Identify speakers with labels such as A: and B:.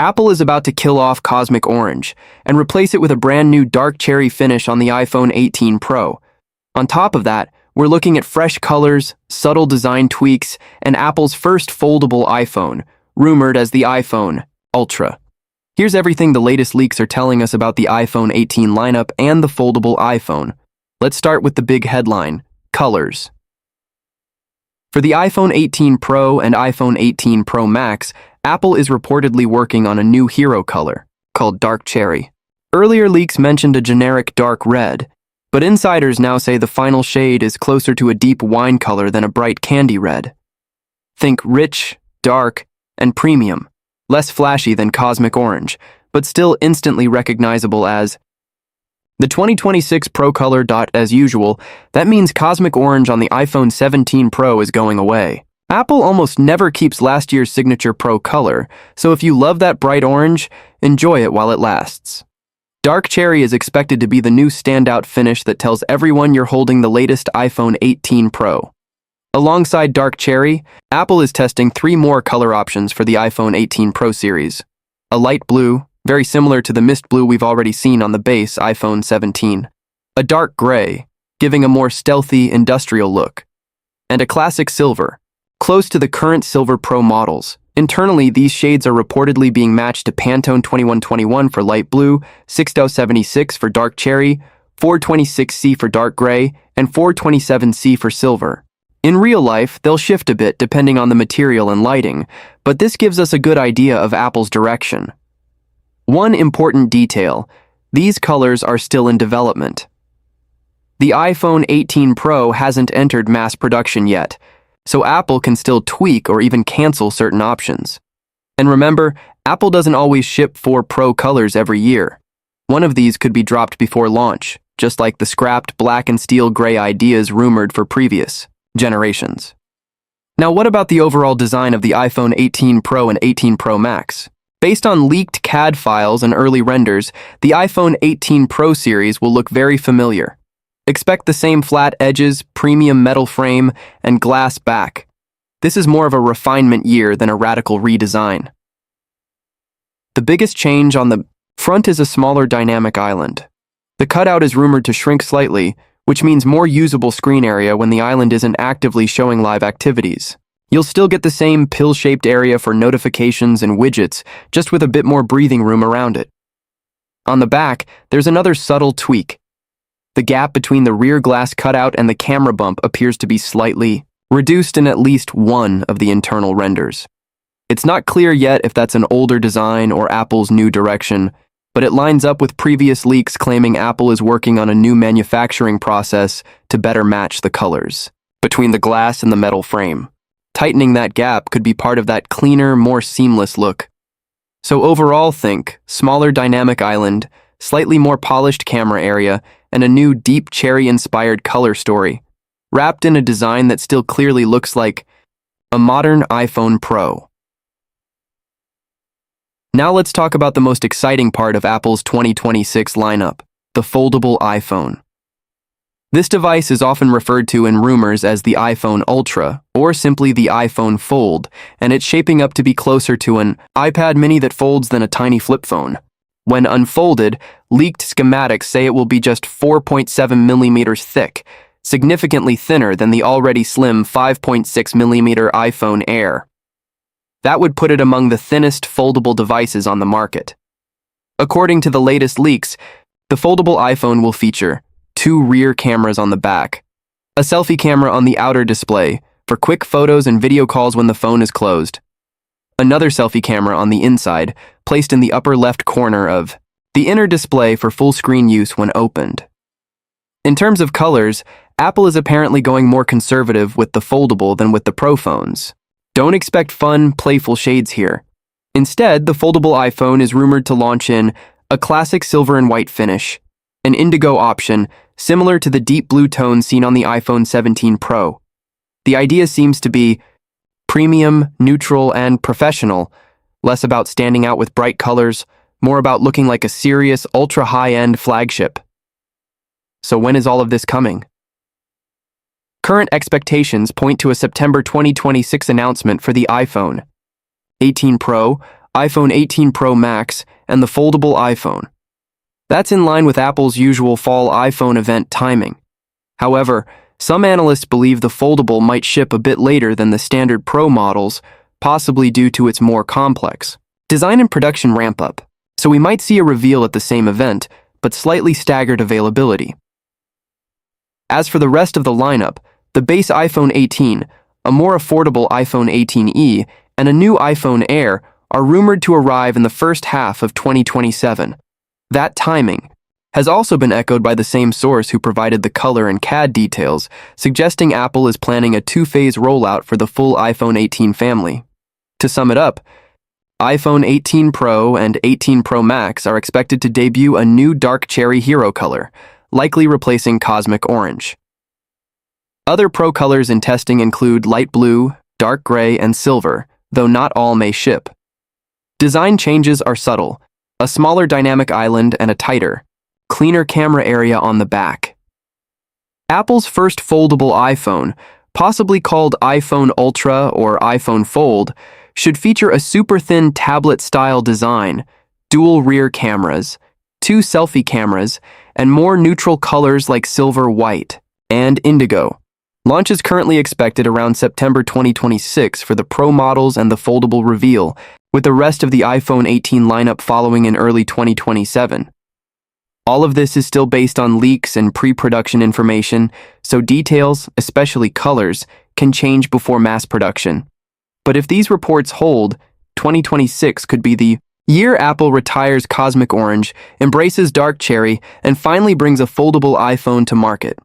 A: Apple is about to kill off Cosmic Orange and replace it with a brand new dark cherry finish on the iPhone 18 Pro. On top of that, we're looking at fresh colors, subtle design tweaks, and Apple's first foldable iPhone, rumored as the iPhone Ultra. Here's everything the latest leaks are telling us about the iPhone 18 lineup and the foldable iPhone. Let's start with the big headline: colors. For the iPhone 18 Pro and iPhone 18 Pro Max, Apple is reportedly working on a new hero color, called dark cherry. Earlier leaks mentioned a generic dark red, but insiders now say the final shade is closer to a deep wine color than a bright candy red. Think rich, dark, and premium, less flashy than Cosmic Orange, but still instantly recognizable as the 2026 Pro color. As usual, that means Cosmic Orange on the iPhone 17 Pro is going away. Apple almost never keeps last year's signature Pro color, so if you love that bright orange, enjoy it while it lasts. Dark cherry is expected to be the new standout finish that tells everyone you're holding the latest iPhone 18 Pro. Alongside dark cherry, Apple is testing 3 more color options for the iPhone 18 Pro series. A light blue, very similar to the mist blue we've already seen on the base iPhone 17. A dark gray, giving a more stealthy, industrial look. And a classic silver, close to the current Silver Pro models. Internally, these shades are reportedly being matched to Pantone 2121 for light blue, 6076 for dark cherry, 426C for dark gray, and 427C for silver. In real life, they'll shift a bit depending on the material and lighting, but this gives us a good idea of Apple's direction. One important detail: these colors are still in development. The iPhone 18 Pro hasn't entered mass production yet, so Apple can still tweak or even cancel certain options. And remember, Apple doesn't always ship 4 Pro colors every year. One of these could be dropped before launch, just like the scrapped black and steel gray ideas rumored for previous generations. Now, what about the overall design of the iPhone 18 Pro and 18 Pro Max? Based on leaked CAD files and early renders, the iPhone 18 Pro series will look very familiar. Expect the same flat edges, premium metal frame, and glass back. This is more of a refinement year than a radical redesign. The biggest change on the front is a smaller dynamic island. The cutout is rumored to shrink slightly, which means more usable screen area when the island isn't actively showing live activities. You'll still get the same pill-shaped area for notifications and widgets, just with a bit more breathing room around it. On the back, there's another subtle tweak. The gap between the rear glass cutout and the camera bump appears to be slightly reduced in at least one of the internal renders. It's not clear yet if that's an older design or Apple's new direction, but it lines up with previous leaks claiming Apple is working on a new manufacturing process to better match the colors between the glass and the metal frame. Tightening that gap could be part of that cleaner, more seamless look. So overall, think smaller dynamic island, slightly more polished camera area, and a new deep cherry-inspired color story, wrapped in a design that still clearly looks like a modern iPhone Pro. Now let's talk about the most exciting part of Apple's 2026 lineup, the foldable iPhone. This device is often referred to in rumors as the iPhone Ultra, or simply the iPhone Fold, and it's shaping up to be closer to an iPad mini that folds than a tiny flip phone. When unfolded, leaked schematics say it will be just 4.7 millimeters thick, significantly thinner than the already slim 5.6 millimeter iPhone Air. That would put it among the thinnest foldable devices on the market. According to the latest leaks, the foldable iPhone will feature 2 rear cameras on the back, a selfie camera on the outer display for quick photos and video calls when the phone is closed, another selfie camera on the inside, placed in the upper left corner of the inner display for full screen use when opened. In terms of colors, Apple is apparently going more conservative with the foldable than with the Pro phones. Don't expect fun, playful shades here. Instead, the foldable iPhone is rumored to launch in a classic silver and white finish, an indigo option similar to the deep blue tone seen on the iPhone 17 Pro. The idea seems to be premium, neutral, and professional, less about standing out with bright colors, more about looking like a serious, ultra-high-end flagship. So when is all of this coming? Current expectations point to a September 2026 announcement for the iPhone 18 Pro, iPhone 18 Pro Max, and the foldable iPhone. That's in line with Apple's usual fall iPhone event timing. However, some analysts believe the foldable might ship a bit later than the standard Pro models, possibly due to its more complex design and production ramp-up, so we might see a reveal at the same event, but slightly staggered availability. As for the rest of the lineup, the base iPhone 18, a more affordable iPhone 18e, and a new iPhone Air are rumored to arrive in the first half of 2027. That timing has also been echoed by the same source who provided the color and CAD details, suggesting Apple is planning a two-phase rollout for the full iPhone 18 family. To sum it up, iPhone 18 Pro and 18 Pro Max are expected to debut a new dark cherry hero color, likely replacing cosmic orange. Other Pro colors in testing include light blue, dark gray, and silver, though not all may ship. Design changes are subtle, a smaller dynamic island and a tighter, cleaner camera area on the back. Apple's first foldable iPhone, possibly called iPhone Ultra or iPhone Fold, should feature a super thin tablet-style design, dual rear cameras, 2 selfie cameras, and more neutral colors like silver, white, and indigo. Launch is currently expected around September 2026 for the Pro models and the foldable reveal, with the rest of the iPhone 18 lineup following in early 2027. All of this is still based on leaks and pre-production information, so details, especially colors, can change before mass production. But if these reports hold, 2026 could be the year Apple retires cosmic orange, embraces dark cherry, and finally brings a foldable iPhone to market.